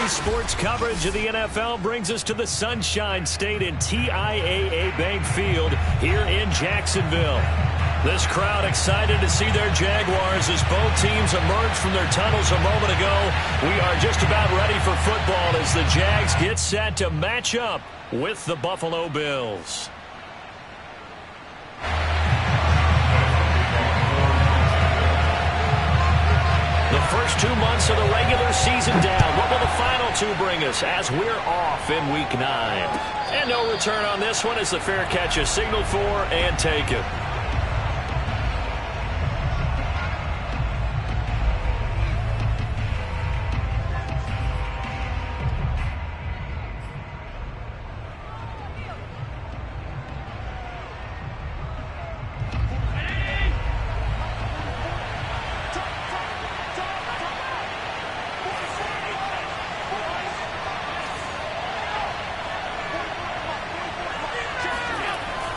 Today's sports coverage of the NFL brings us to the Sunshine State and TIAA Bank Field here in Jacksonville. This crowd excited to see their Jaguars as both teams emerge from their tunnels a moment ago. We are just about ready for football as the Jags get set to match up with the Buffalo Bills. The first 2 months of the regular season down. What will the final two bring us as we're off in Week 9? And no return on this one as the fair catch is signaled for and taken.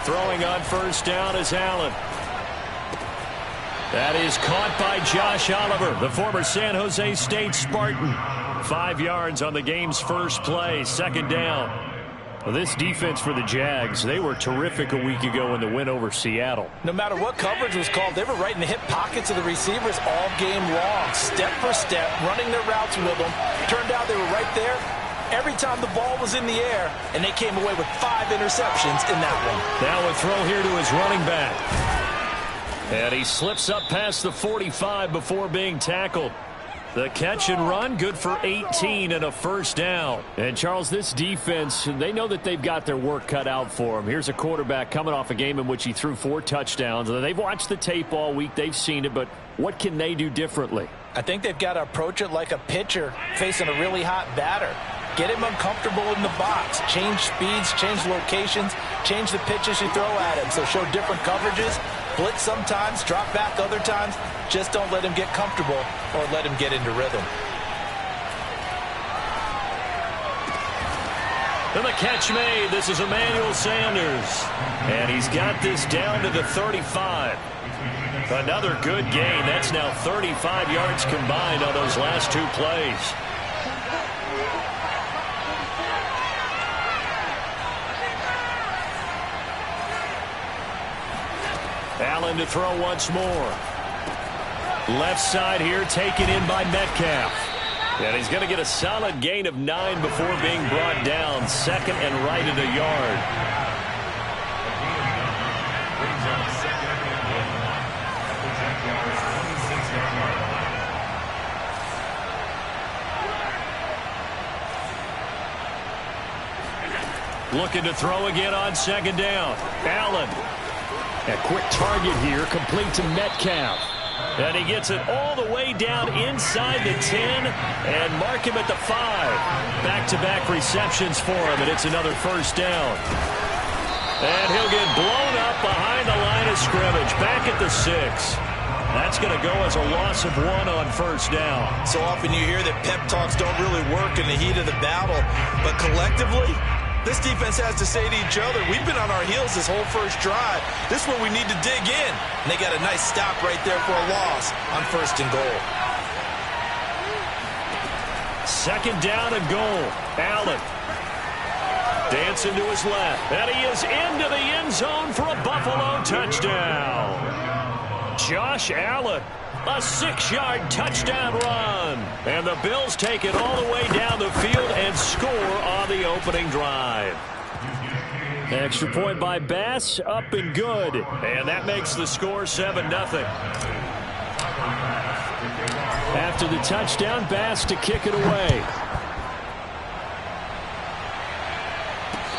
Throwing on first down is Allen. That is caught by Josh Oliver, the former San Jose State Spartan. 5 yards on the game's first play, second down. Well, this defense for the Jags, they were terrific a week ago in the win over Seattle. No matter what coverage was called, they were right in the hip pockets of the receivers all game long, step for step, running their routes with them. Turned out they were right there every time the ball was in the air, and they came away with 5 interceptions in that one. Now a throw here to his running back. And he slips up past the 45 before being tackled. The catch and run, good for 18 and a first down. And, Charles, this defense, they know that they've got their work cut out for them. Here's a quarterback coming off a game in which he threw 4 touchdowns. They've watched the tape all week. They've seen it, but what can they do differently? I think they've got to approach it like a pitcher facing a really hot batter. Get him uncomfortable in the box. Change speeds, change locations, change the pitches you throw at him. So show different coverages. Blitz sometimes, drop back other times. Just don't let him get comfortable or let him get into rhythm. And the catch made. This is Emmanuel Sanders. And he's got this down to the 35. Another good gain. That's now 35 yards combined on those last 2 plays. Allen to throw once more. Left side here taken in by Metcalf. And he's going to get a solid gain of 9 before being brought down. Second and right at a yard. Looking to throw again on second down. Allen. A quick target here, complete to Metcalf. And he gets it all the way down inside the 10 and mark him at the 5. Back-to-back receptions for him, and it's another first down. And he'll get blown up behind the line of scrimmage, back at the 6. That's going to go as a loss of 1 on first down. So often you hear that pep talks don't really work in the heat of the battle, but collectively, this defense has to say to each other, we've been on our heels this whole first drive. This is where we need to dig in. And they got a nice stop right there for a loss on first and goal. Second down and goal. Allen dancing to his left. And he is into the end zone for a Buffalo touchdown. Josh Allen. A 6-yard touchdown run. And the Bills take it all the way down the field and score on the opening drive. Extra point by Bass, up and good. And that makes the score 7-0. After the touchdown, Bass to kick it away.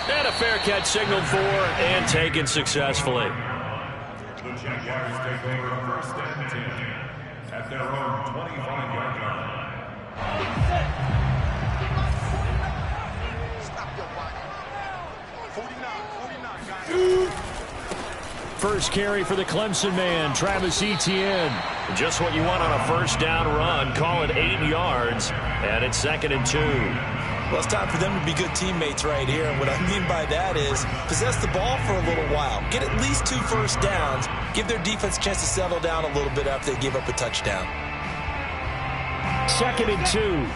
And a fair catch signaled for and taken successfully. The Jaguars take over first and 10. At their own 25-yard line. Stop your body. 49, First carry for the Clemson man, Travis Etienne. Just what you want on a first down run. Call it 8 yards, and it's 2nd and 2. Well, it's time for them to be good teammates right here. And what I mean by that is possess the ball for a little while. Get at least 2 first downs. Give their defense a chance to settle down a little bit after they give up a touchdown. 2nd and 2.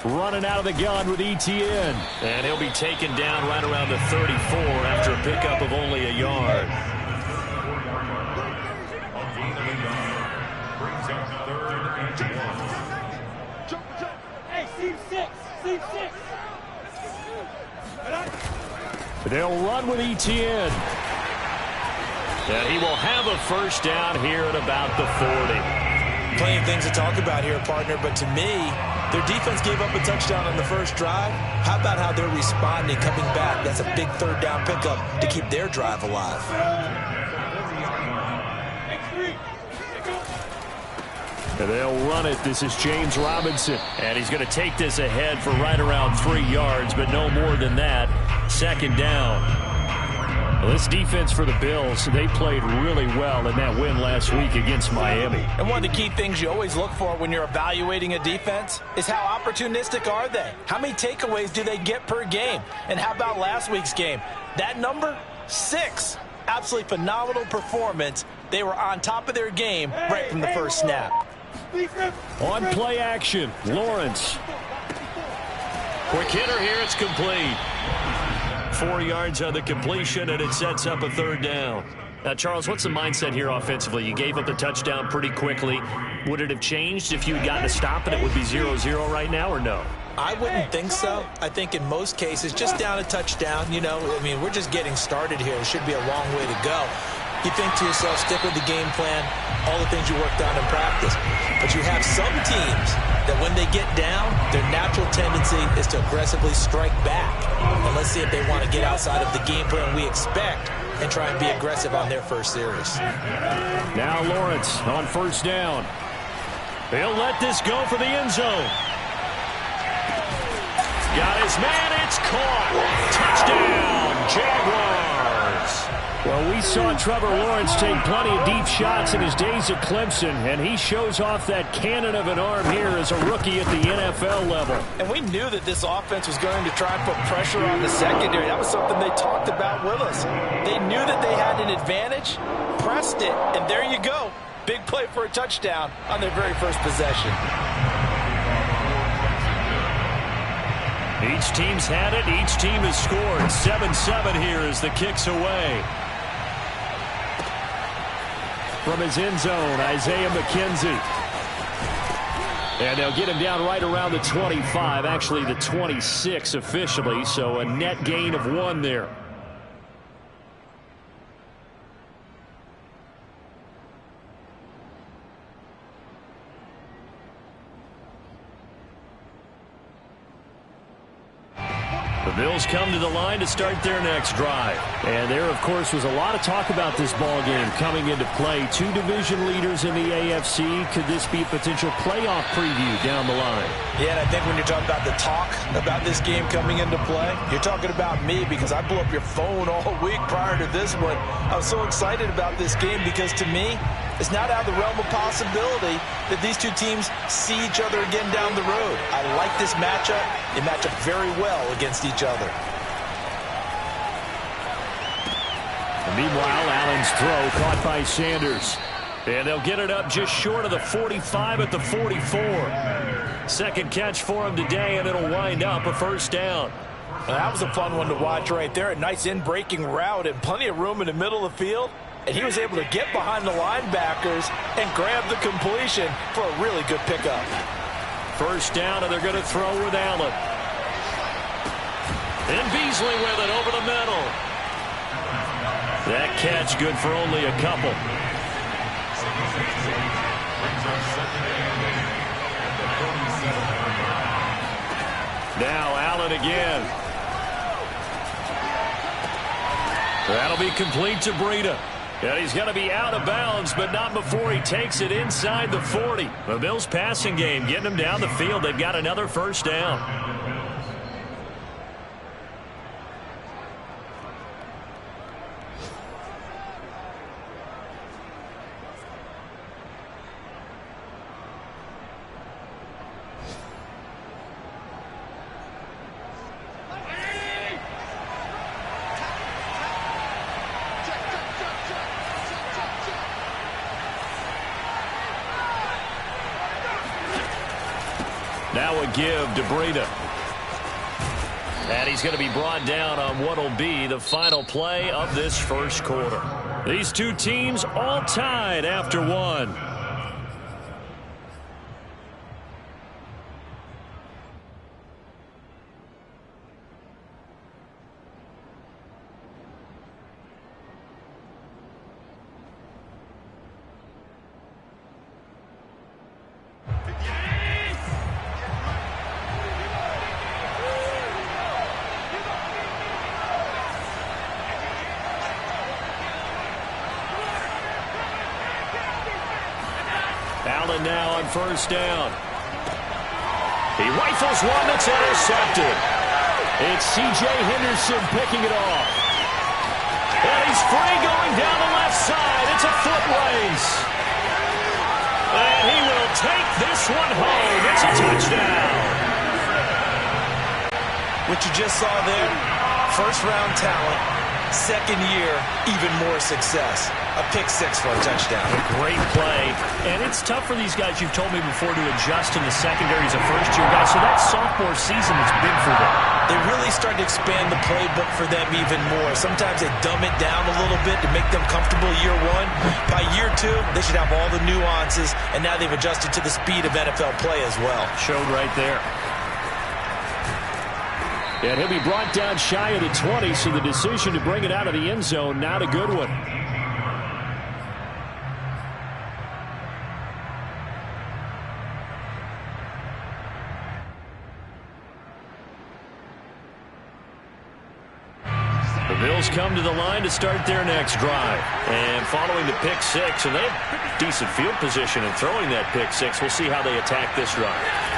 running out of the gun with ETN. And he'll be taken down right around the 34 after a pickup of only a yard. Hey, seam six. They'll run with ETN. And he will have a first down here at about the 40. Plenty of things to talk about here, partner, but to me, their defense gave up a touchdown on the first drive. How about how they're responding, coming back? That's a big third down pickup to keep their drive alive. And they'll run it. This is James Robinson. And he's going to take this ahead for right around 3 yards, but no more than that. Second down. Well, this defense for the Bills, they played really well in that win last week against Miami. And one of the key things you always look for when you're evaluating a defense is how opportunistic are they? How many takeaways do they get per game? And how about last week's game? That number, 6. Absolutely phenomenal performance. They were on top of their game right from the first snap. On play action, Lawrence. Quick hitter here, it's complete. 4 yards on the completion, and it sets up a third down. Now, Charles, what's the mindset here offensively? You gave up the touchdown pretty quickly. Would it have changed if you had gotten a stop and it would be 0-0 right now, or no? I wouldn't think so. I think in most cases, just down a touchdown, you know, I mean, we're just getting started here. It should be a long way to go. You think to yourself, stick with the game plan, all the things you worked on in practice. But you have some teams that when they get down, their natural tendency is to aggressively strike back. And let's see if they want to get outside of the game plan we expect and try and be aggressive on their first series. Now Lawrence on first down. They'll let this go for the end zone. Got his man, it's caught. Touchdown, Jaguars. Well, we saw Trevor Lawrence take plenty of deep shots in his days at Clemson, and he shows off that cannon of an arm here as a rookie at the NFL level. And we knew that this offense was going to try and put pressure on the secondary. That was something they talked about with us. They knew that they had an advantage, pressed it, and there you go. Big play for a touchdown on their very first possession. Each team's had it. Each team has scored. 7-7 here as the kick's away. From his end zone, Isaiah McKenzie. And they'll get him down right around the 25, actually the 26 officially, so a net gain of 1 there. The Bills come to the line to start their next drive. And there, of course, was a lot of talk about this ball game coming into play. 2 division leaders in the AFC. Could this be a potential playoff preview down the line? Yeah, and I think when you're talking about the talk about this game coming into play, you're talking about me because I blew up your phone all week prior to this one. I was so excited about this game because to me, it's not out of the realm of possibility that these two teams see each other again down the road. I like this matchup. They match up very well against each other. And meanwhile, Allen's throw caught by Sanders. And they'll get it up just short of the 45 at the 44. Second catch for him today, and it'll wind up a first down. Well, that was a fun one to watch right there. A nice in-breaking route and plenty of room in the middle of the field. And he was able to get behind the linebackers and grab the completion for a really good pickup. First down, and they're going to throw with Allen. And Beasley with it over the middle. That catch good for only a couple. Now Allen again. That'll be complete to Breida. And he's going to be out of bounds, but not before he takes it inside the 40. The Bills passing game getting him down the field. They've got another first down. Now a give to Breida. And he's going to be brought down on what will be the final play of this first quarter. These two teams all tied after one. Allen now on first down. He rifles one that's intercepted. It's C.J. Henderson picking it off. And he's free going down the left side. It's a foot race. And he will take this one home. It's a touchdown. What you just saw there, first-round talent, second year, even more success. A pick six for a touchdown. A great play. And it's tough for these guys, you've told me before, to adjust in the secondary as a first-year guy. So that sophomore season is big for them. They really start to expand the playbook for them even more. Sometimes they dumb it down a little bit to make them comfortable year one. By year two, they should have all the nuances, and now they've adjusted to the speed of NFL play as well. Showed right there. And he'll be brought down shy of the 20, so the decision to bring it out of the end zone, not a good one. The Bills come to the line to start their next drive. And following the pick six, and they have decent field position in throwing that pick six. We'll see how they attack this drive.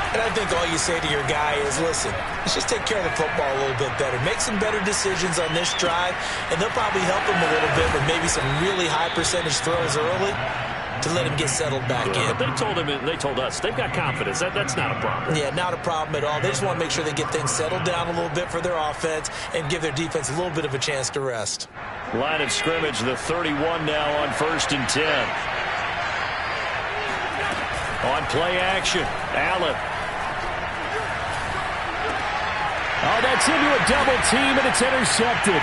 And I think all you say to your guy is, listen, let's just take care of the football a little bit better. Make some better decisions on this drive, and they'll probably help him a little bit with maybe some really high percentage throws early to let him get settled back in. But they told us they've got confidence. That's not a problem. Yeah, not a problem at all. They just want to make sure they get things settled down a little bit for their offense and give their defense a little bit of a chance to rest. Line of scrimmage, the 31 now on 1st and 10. On play action, Allen. Oh, that's into a double team, and it's intercepted.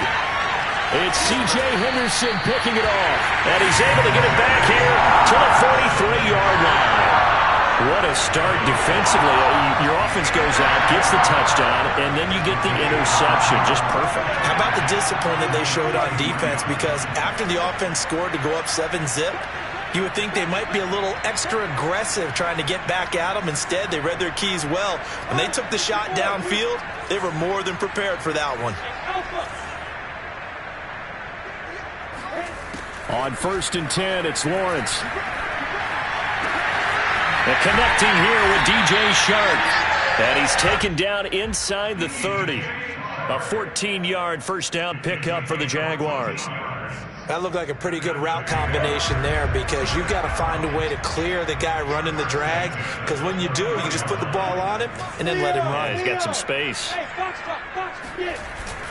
It's C.J. Henderson picking it off. And he's able to get it back here to the 43-yard line. What a start defensively. Your offense goes out, gets the touchdown, and then you get the interception. Just perfect. How about the discipline that they showed on defense? Because after the offense scored to go up 7-zip, you would think they might be a little extra aggressive trying to get back at them. Instead, they read their keys well. When they took the shot downfield, they were more than prepared for that one. On 1st and 10, it's Lawrence. And connecting here with DJ Shark. And he's taken down inside the 30. A 14-yard first down pickup for the Jaguars. That looked like a pretty good route combination there, because you've got to find a way to clear the guy running the drag, because when you do, you just put the ball on him and then let him run. Yeah, he's got some space.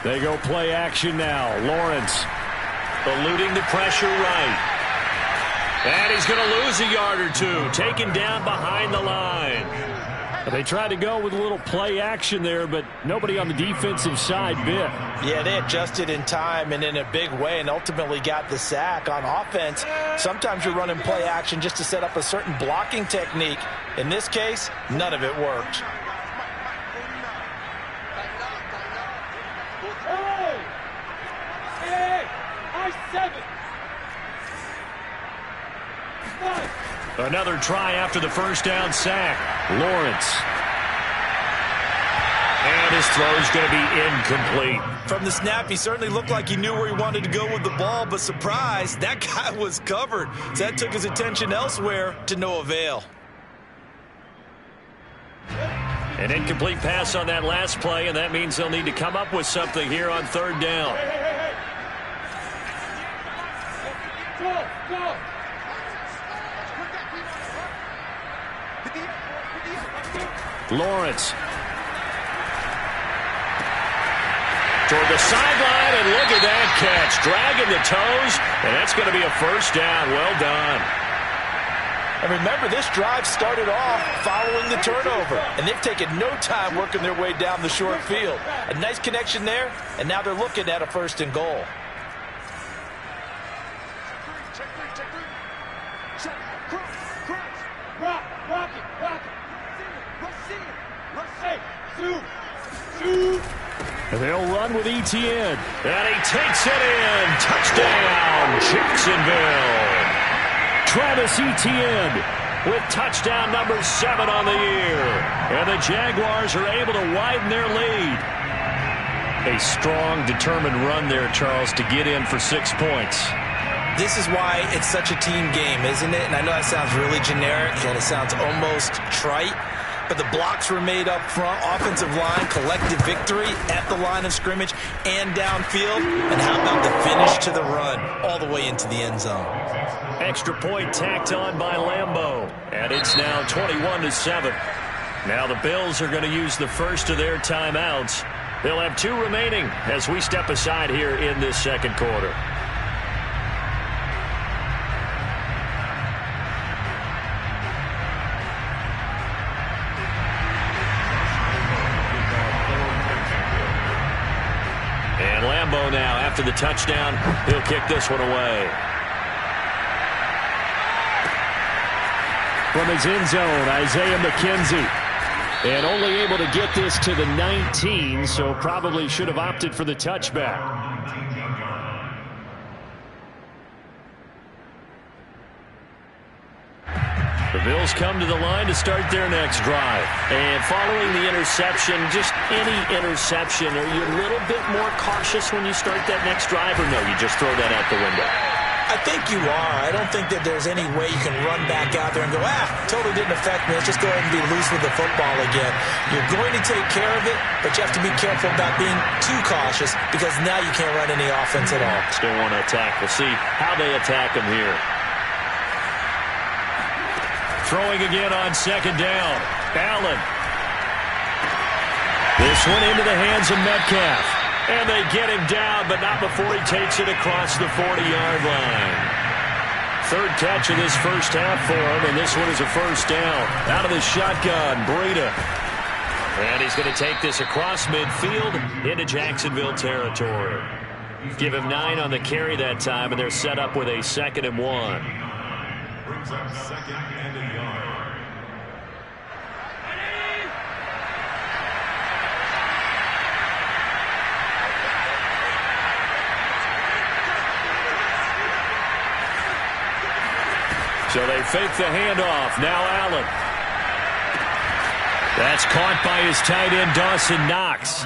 They go play action now. Lawrence eluding the pressure right. And he's going to lose a yard or two, taken down behind the line. They tried to go with a little play action there, but nobody on the defensive side bit. Yeah, they adjusted in time and in a big way and ultimately got the sack. On offense, sometimes you're running play action just to set up a certain blocking technique. In this case, none of it worked. Hey, I-7. Another try after the first down sack. Lawrence. And his throw's going to be incomplete. From the snap, he certainly looked like he knew where he wanted to go with the ball, but surprise, that guy was covered. So that took his attention elsewhere to no avail. An incomplete pass on that last play, and that means they'll need to come up with something here on third down. Go. Lawrence. Toward the sideline, and look at that catch. Dragging the toes, and that's going to be a first down. Well done. And remember, this drive started off following the turnover, and they've taken no time working their way down the short field. A nice connection there, and now they're looking at a 1st and goal. They'll run with Etienne, and he takes it in. Touchdown, Jacksonville. Travis Etienne with touchdown number 7 on the year. And the Jaguars are able to widen their lead. A strong, determined run there, Charles, to get in for 6 points. This is why it's such a team game, isn't it? And I know that sounds really generic, and it sounds almost trite. But the blocks were made up front, offensive line, collective victory at the line of scrimmage and downfield. And how about the finish to the run all the way into the end zone? Extra point tacked on by Lambeau. And it's now 21-7. Now the Bills are going to use the first of their timeouts. They'll have 2 remaining as we step aside here in this second quarter. Now, after the touchdown, he'll kick this one away. From his end zone, Isaiah McKenzie. And only able to get this to the 19, so probably should have opted for the touchback. The Bills come to the line to start their next drive. And following the interception, just any interception, are you a little bit more cautious when you start that next drive, or no, you just throw that out the window? I think you are. I don't think that there's any way you can run back out there and go, totally didn't affect me. Let's just go ahead and be loose with the football again. You're going to take care of it, but you have to be careful about being too cautious because now you can't run any offense at all. Still want to attack. We'll see how they attack him here. Throwing again on second down. Allen. This one into the hands of Metcalf. And they get him down, but not before he takes it across the 40-yard line. 3rd catch of this first half for him, and this one is a 1st down. Out of the shotgun, Breida. And he's going to take this across midfield into Jacksonville territory. Give him 9 on the carry that time, and they're set up with a 2nd and 1. Brings up 2nd and a yard. So they fake the handoff. Now Allen. That's caught by his tight end, Dawson Knox.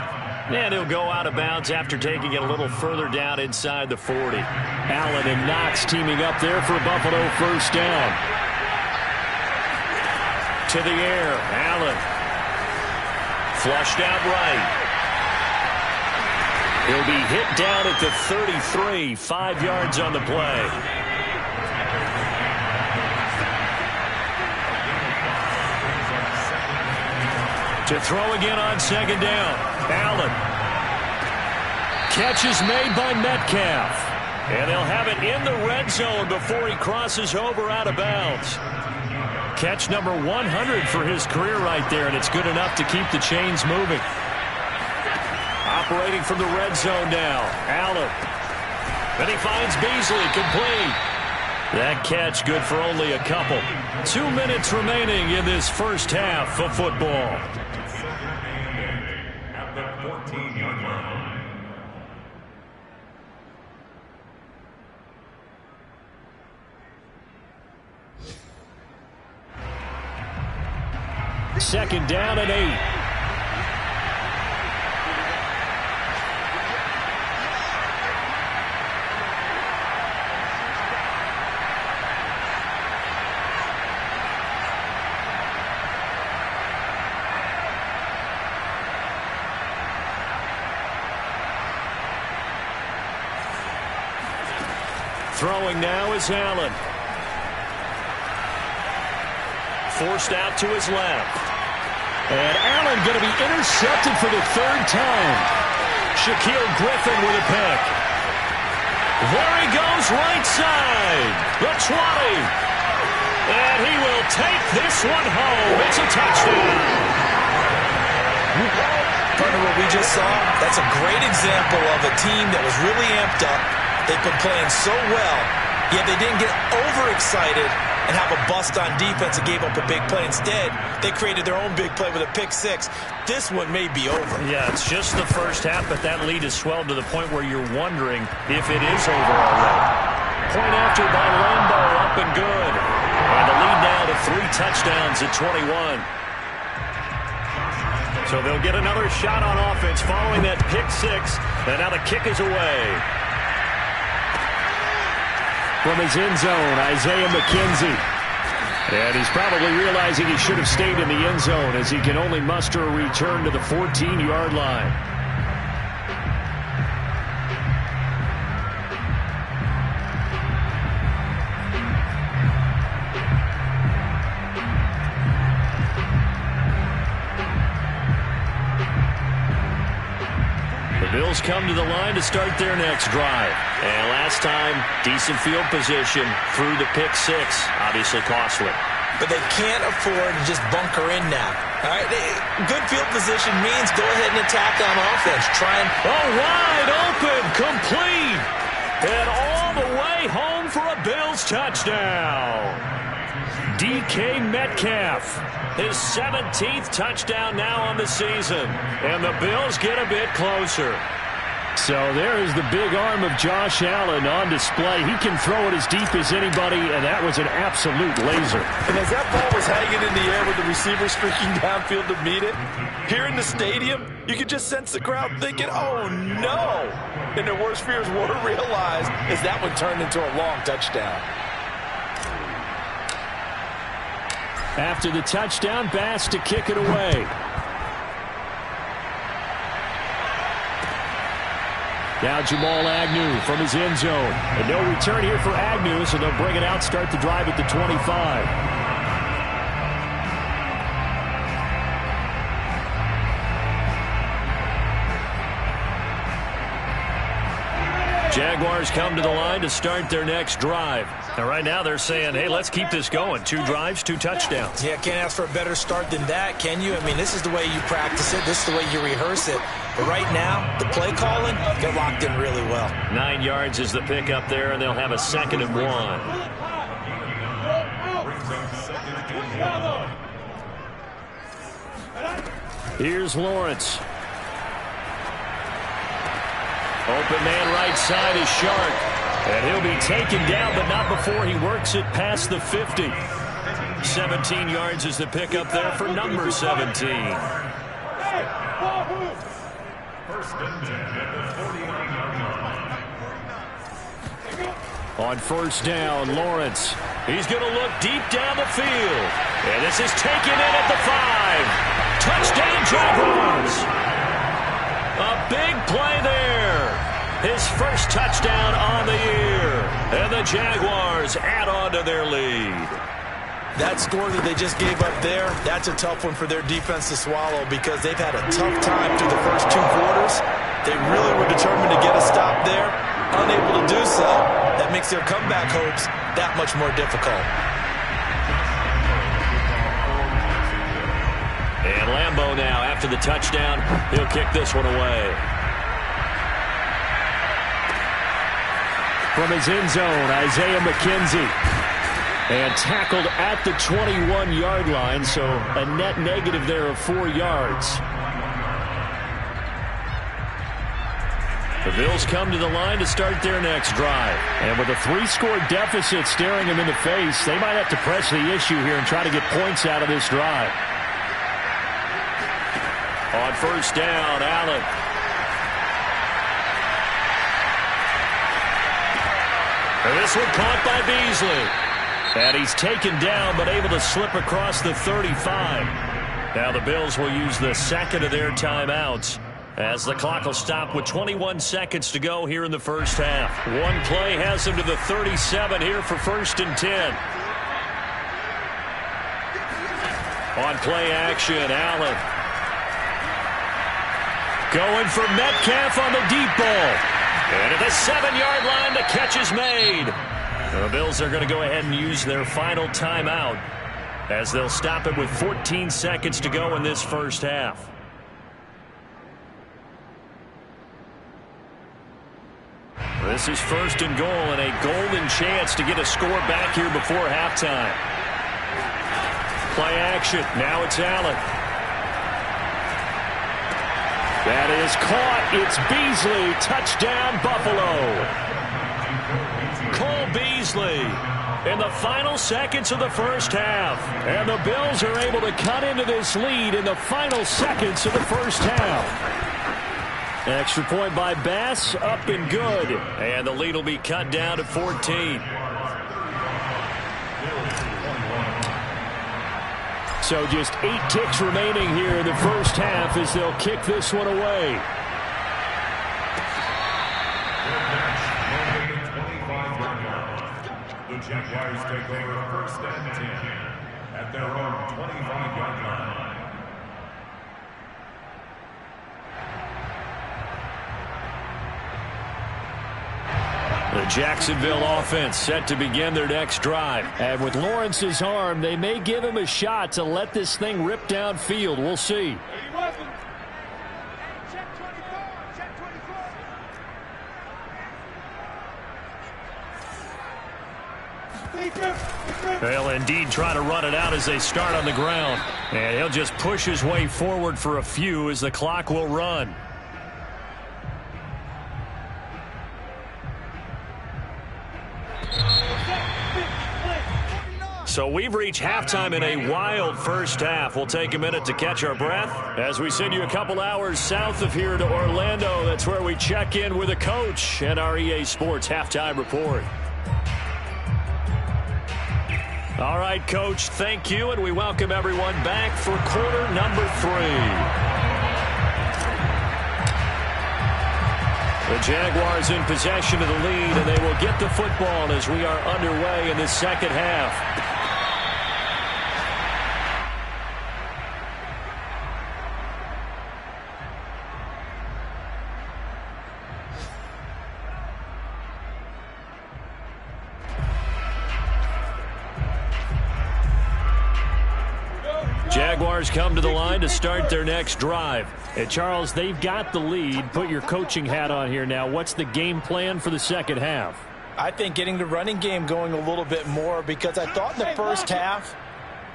And he'll go out of bounds after taking it a little further down inside the 40. Allen and Knox teaming up there for a Buffalo 1st down. To the air. Allen. Flushed out right. He'll be hit down at the 33. 5 yards on the play. To throw again on second down. Allen. Catch is made by Metcalf. And they'll have it in the red zone before he crosses over out of bounds. Catch number 100 for his career right there, and it's good enough to keep the chains moving. Operating from the red zone now. Allen. Then he finds Beasley, complete. That catch good for only a couple. 2 minutes remaining in this first half of football. At the 14-yard line. Second down and 8. Throwing now is Allen. Forced out to his left. And Allen going to be intercepted for the 3rd time. Shaquille Griffin with a pick. There he goes right side. The 20. And he will take this one home. It's a touchdown. Partner, what we just saw, that's a great example of a team that was really amped up. They've been playing so well, yet they didn't get overexcited and have a bust on defense and gave up a big play. Instead, they created their own big play with a pick six. This one may be over. Yeah, it's just the first half, but that lead has swelled to the point where you're wondering if it is over already. Point after by Lambo, up and good. And the lead now to 3 touchdowns at 21. So they'll get another shot on offense following that pick six. And now the kick is away. From his end zone, Isaiah McKenzie. And he's probably realizing he should have stayed in the end zone as he can only muster a return to the 14-yard line. Bills come to the line to start their next drive. And last time, decent field position through the pick six. Obviously costly. But they can't afford to just bunker in now. All right, good field position means go ahead and attack on offense. Try and... Oh, wide open, complete. And all the way home for a Bills touchdown. DK Metcalf, his 17th touchdown now on the season. And the Bills get a bit closer. So there is the big arm of Josh Allen on display. He can throw it as deep as anybody, and that was an absolute laser. And as that ball was hanging in the air with the receiver streaking downfield to meet it, here in the stadium, you could just sense the crowd thinking, oh, no. And their worst fears were realized as that one turned into a long touchdown. After the touchdown, Bass to kick it away. Now Jamal Agnew from his end zone. And no return here for Agnew, so they'll bring it out, start the drive at the 25. Jaguars come to the line to start their next drive. And right now they're saying, hey, let's keep this going. 2 drives, 2 touchdowns. Yeah, can't ask for a better start than that, can you? I mean, this is the way you practice it. This is the way you rehearse it. But right now, the play calling, get locked in really well. 9 yards is the pickup there, and they'll have a 2nd and 1. Here's Lawrence. Open man right side is Shark. And he'll be taken down, but not before he works it past the 50. 17 yards is the pickup there for number 17. On first down, Lawrence. He's going to look deep down the field. And this is taken in at the 5. Touchdown, Jaguars. A big play there. His first touchdown on the year. And the Jaguars add on to their lead. That score that they just gave up there, that's a tough one for their defense to swallow because they've had a tough time through the first 2 quarters. They really were determined to get a stop there. Unable to do so, that makes their comeback hopes that much more difficult. And Lambo now, after the touchdown, he'll kick this one away. From his end zone, Isaiah McKenzie. And tackled at the 21-yard line, so a net negative there of 4 yards. The Bills come to the line to start their next drive. And with a 3-score deficit staring them in the face, they might have to press the issue here and try to get points out of this drive. On first down, Allen. And this one caught by Beasley. And he's taken down, but able to slip across the 35. Now the Bills will use the 2nd of their timeouts as the clock will stop with 21 seconds to go here in the first half. One play has them to the 37 here for 1st and 10. On play action, Allen. Going for Metcalf on the deep ball. And at the 7-yard line, the catch is made. The Bills are going to go ahead and use their final timeout as they'll stop it with 14 seconds to go in this first half. This is first and goal and a golden chance to get a score back here before halftime. Play action. Now it's Allen. That is caught. It's Beasley. Touchdown, Buffalo. Cole Beasley in the final seconds of the first half. And the Bills are able to cut into this lead in the final seconds of the first half. Extra point by Bass, up and good. And the lead will be cut down to 14. So just 8 ticks remaining here in the first half as they'll kick this one away. The Jaguars take over first and 10 at their own 25-yard line. The Jacksonville offense set to begin their next drive. And with Lawrence's arm, they may give him a shot to let this thing rip downfield. We'll see. They'll indeed try to run it out as they start on the ground. And he'll just push his way forward for a few as the clock will run. So we've reached halftime in a wild first half. We'll take a minute to catch our breath as we send you a couple hours south of here to Orlando. That's where we check in with a coach and our EA Sports halftime report. All right, Coach, thank you, and we welcome everyone back for quarter number 3. The Jaguars in possession of the lead, and they will get the football as we are underway in the second half. Jaguars come to the line to start their next drive. And Charles, they've got the lead. Put your coaching hat on here now. What's the game plan for the second half? I think getting the running game going a little bit more, because I thought in the first half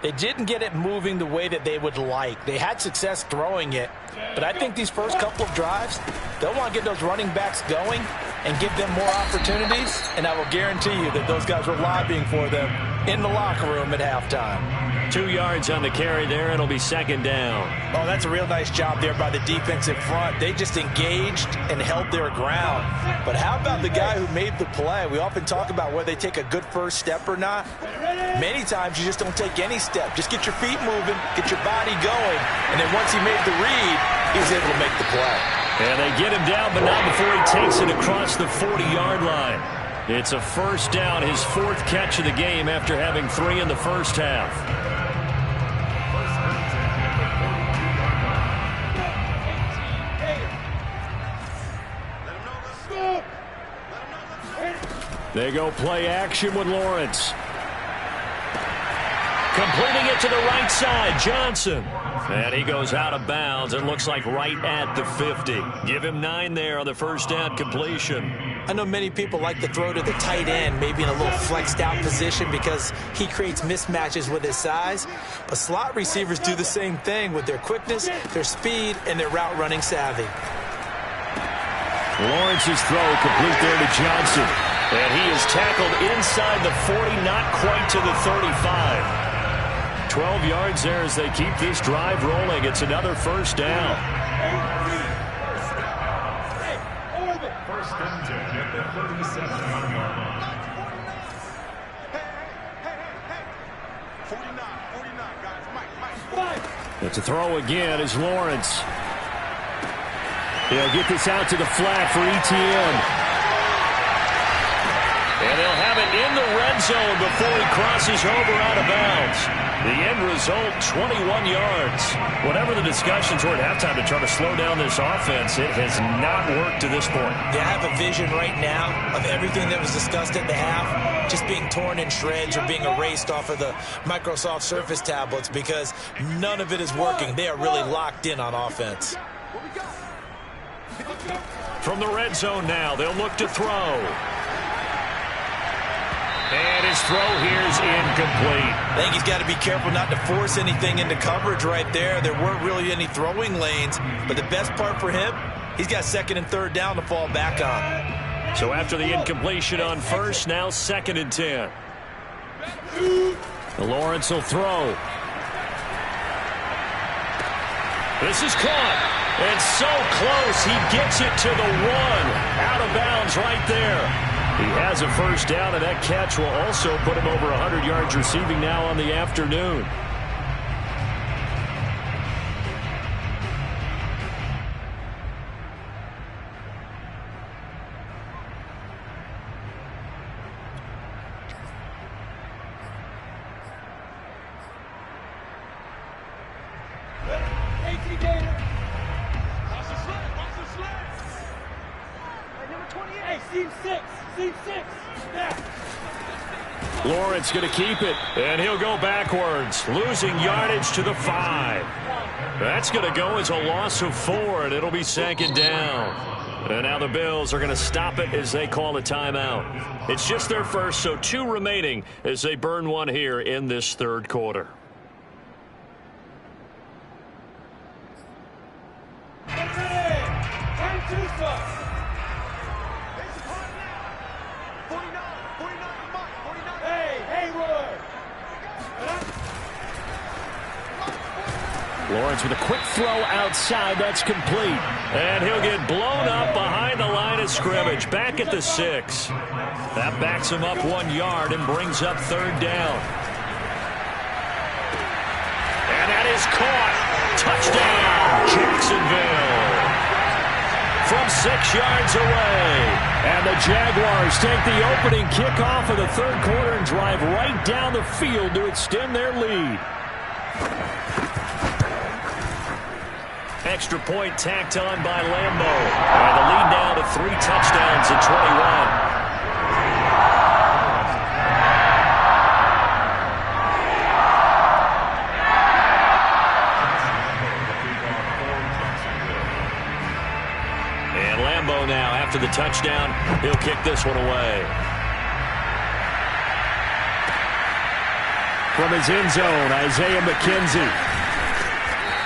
they didn't get it moving the way that they would like. They had success throwing it, but I think these first couple of drives, they'll want to get those running backs going and give them more opportunities, and I will guarantee you that those guys were lobbying for them in the locker room at halftime. 2 yards on the carry there. It'll be second down. Oh, that's a real nice job there by the defense in front. They just engaged and held their ground. But how about the guy who made the play? We often talk about whether they take a good first step or not. Many times you just don't take any step. Just get your feet moving, get your body going, and then once he made the read, he was able to make the play. And they get him down, but not before he takes it across the 40-yard line. It's a first down, his 4th catch of the game after having 3 in the first half. They go play action with Lawrence. Completing it to the right side, Johnson. And he goes out of bounds. It looks like right at the 50. Give him 9 there on the first down completion. I know many people like to throw to the tight end, maybe in a little flexed out position because he creates mismatches with his size. But slot receivers do the same thing with their quickness, their speed, and their route running savvy. Lawrence's throw complete there to Johnson. And he is tackled inside the 40, not quite to the 35. 12 yards there as they keep this drive rolling. It's another first down. First and 10 at the 37-yard line. 49, guys. Mike. It's a throw again as Lawrence. He'll get this out to the flat for ETN. And they'll have it in the red zone before he crosses over out of bounds. The end result, 21 yards. Whatever the discussions were at halftime to try to slow down this offense, it has not worked to this point. Yeah, I have a vision right now of everything that was discussed at the half just being torn in shreds or being erased off of the Microsoft Surface tablets because none of it is working. They are really locked in on offense. From the red zone now, they'll look to throw. And his throw here is incomplete. I think he's got to be careful not to force anything into coverage right there. There weren't really any throwing lanes, but the best part for him, he's got second and third down to fall back on. So after the incompletion on first, now 2nd and 10. Lawrence will throw. This is caught. And so close, he gets it to the 1. Out of bounds right there. He has a first down, and that catch will also put him over 100 yards receiving now on the afternoon. Lawrence going to keep it, and he'll go backwards, losing yardage to the 5. That's going to go as a loss of 4, and it'll be 2nd down. And now the Bills are going to stop it as they call a timeout. It's just their first, so 2 remaining as they burn 1 here in this 3rd quarter. Lawrence with a quick throw outside. That's complete. And he'll get blown up behind the line of scrimmage. Back at the 6. That backs him up 1 yard and brings up 3rd down. And that is caught. Touchdown, Jacksonville. From 6 yards away. And the Jaguars take the opening kickoff of the 3rd quarter and drive right down the field to extend their lead. Extra point tacked on by Lambeau. And the lead now to 3 touchdowns at 21. And Lambeau now, after the touchdown, he'll kick this one away. From his end zone, Isaiah McKenzie.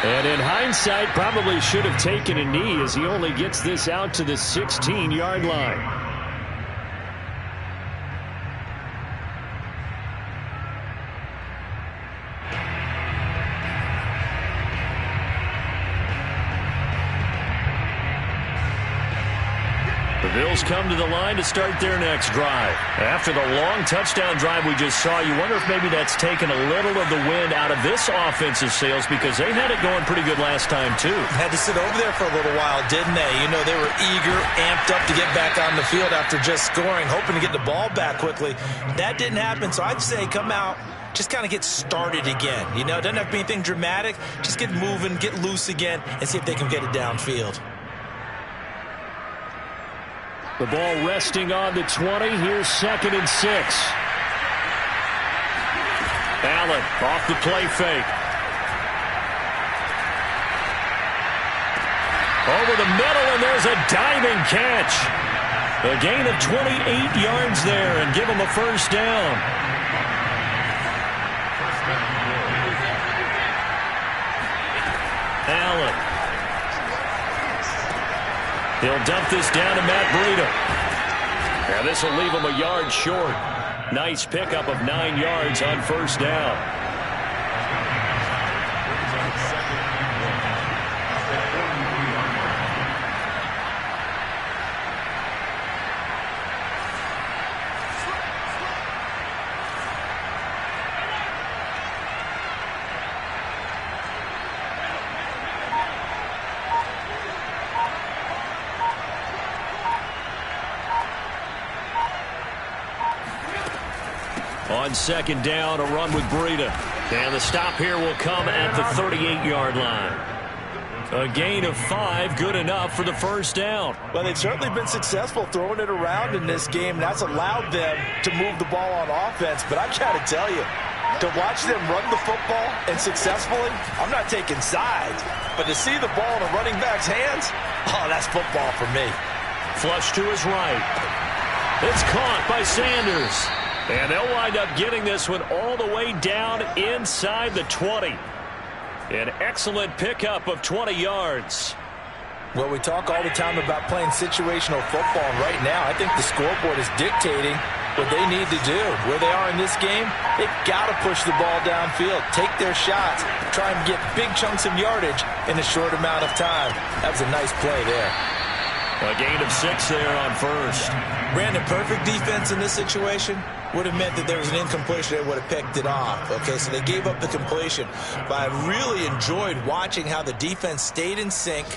And in hindsight, probably should have taken a knee as he only gets this out to the 16-yard line. The Bills come to the line to start their next drive. After the long touchdown drive we just saw, you wonder if maybe that's taken a little of the wind out of this offensive sails because they had it going pretty good last time, too. Had to sit over there for a little while, didn't they? You know, they were eager, amped up to get back on the field after just scoring, hoping to get the ball back quickly. That didn't happen, so I'd say come out, just kind of get started again. You know, it doesn't have to be anything dramatic. Just get moving, get loose again, and see if they can get it downfield. The ball resting on the 20. Here's 2nd and 6. Allen off the play fake. Over the middle, and there's a diving catch. A gain of 28 yards there, and give him a first down. Allen. He'll dump this down to Matt Breida. Now this will leave him a yard short. Nice pickup of 9 yards on first down. On second down, a run with Breida. And the stop here will come at the 38-yard line. A gain of 5, good enough for the first down. Well, they've certainly been successful throwing it around in this game. That's allowed them to move the ball on offense. But I got to tell you, to watch them run the football and successfully, I'm not taking sides. But to see the ball in a running back's hands, oh, that's football for me. Flush to his right. It's caught by Sanders. And they'll wind up getting this one all the way down inside the 20. An excellent pickup of 20 yards. Well, we talk all the time about playing situational football, and right now I think the scoreboard is dictating what they need to do. Where they are in this game, they've got to push the ball downfield, take their shots, try and get big chunks of yardage in a short amount of time. That was a nice play there. A gain of 6 there on first. Brandon, perfect defense in this situation would have meant that there was an incompletion. They would have picked it off. Okay, so they gave up the completion. But I really enjoyed watching how the defense stayed in sync,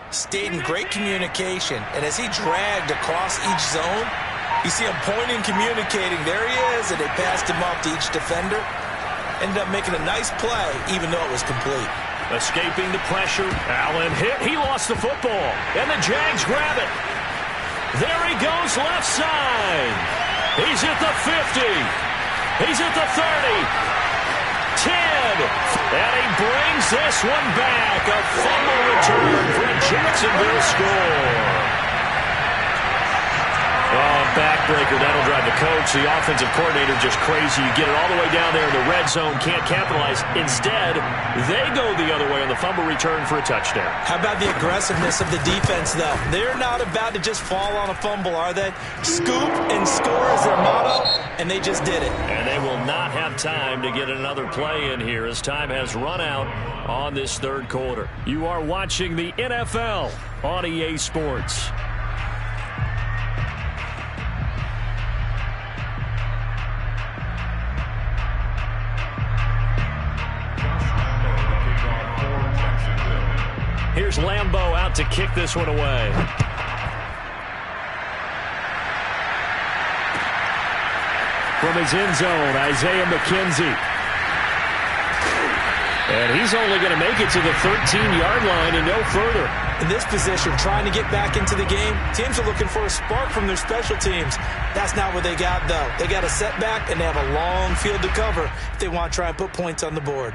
stayed in great communication, and as he dragged across each zone, you see him pointing, communicating. There he is, and they passed him off to each defender. Ended up making a nice play, even though it was complete. Escaping the pressure. Allen hit. He lost the football. And the Jags grab it. There he goes left side. He's at the 50. He's at the 30. 10. And he brings this one back. A fumble return for a Jacksonville score. Oh, backbreaker. That'll drive the coach, the offensive coordinator, just crazy. You get it all the way down there in the red zone, can't capitalize. Instead, they go the other way on the fumble return for a touchdown. How about the aggressiveness of the defense, though? They're not about to just fall on a fumble, are they? Scoop and score is their motto, and they just did it. And they will not have time to get another play in here as time has run out on this third quarter. You are watching the NFL on EA Sports. Here's Lambeau out to kick this one away. From his end zone, Isaiah McKenzie. And he's only going to make it to the 13-yard line and no further. In this position, trying to get back into the game, teams are looking for a spark from their special teams. That's not what they got, though. They got a setback, and they have a long field to cover if they want to try and put points on the board.